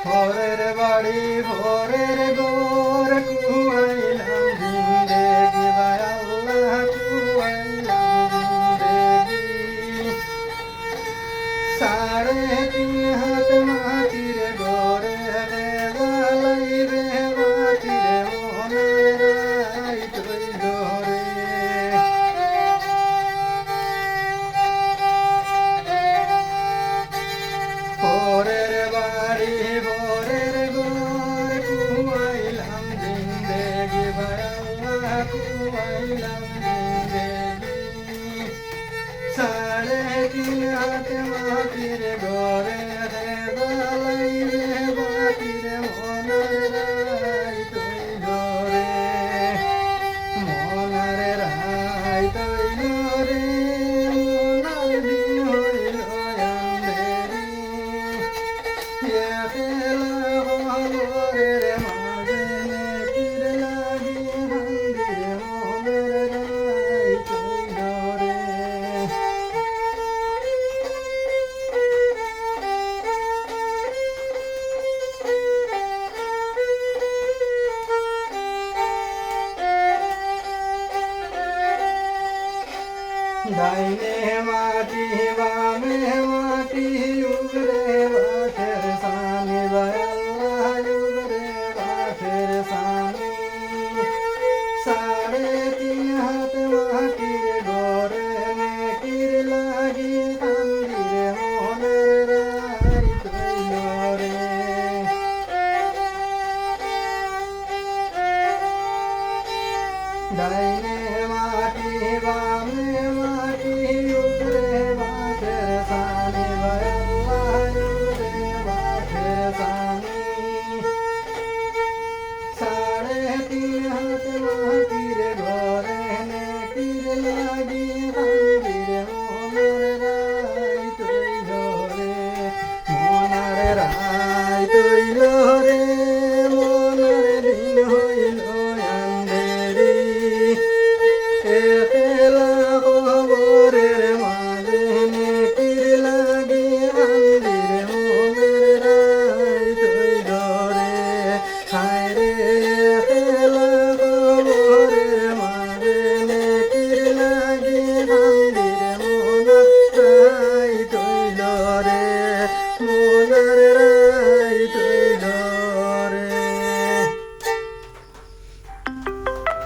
ভোরের বাড়ি ভোরের গোর কুয়াইলাম জিন্দেগি ভাই আল্লাহ কুয়াইলাম জিন্দেগি সাড়ে তিন হাত মাটির গড়ে রে বালাই রে মাটির মনের রাই তৈল রে ভোরের বাড়ি ভোরের গোর কুয়াইলাম জিন্দেগি ভাই আল্লাহ কুয়াইলাম জিন্দেগি সাড়ে তিন হাত মাটির গড়ে রে বালাই রে মাটির মনের রাই তৈল রে মনের রাই তৈল রে মনের দিন হইল আন্ধেরি ভোরের মাঝে নেকির লাগি মন্দিরে মনের রাই তৈল রে ডাইনে মাটি বামে মাটি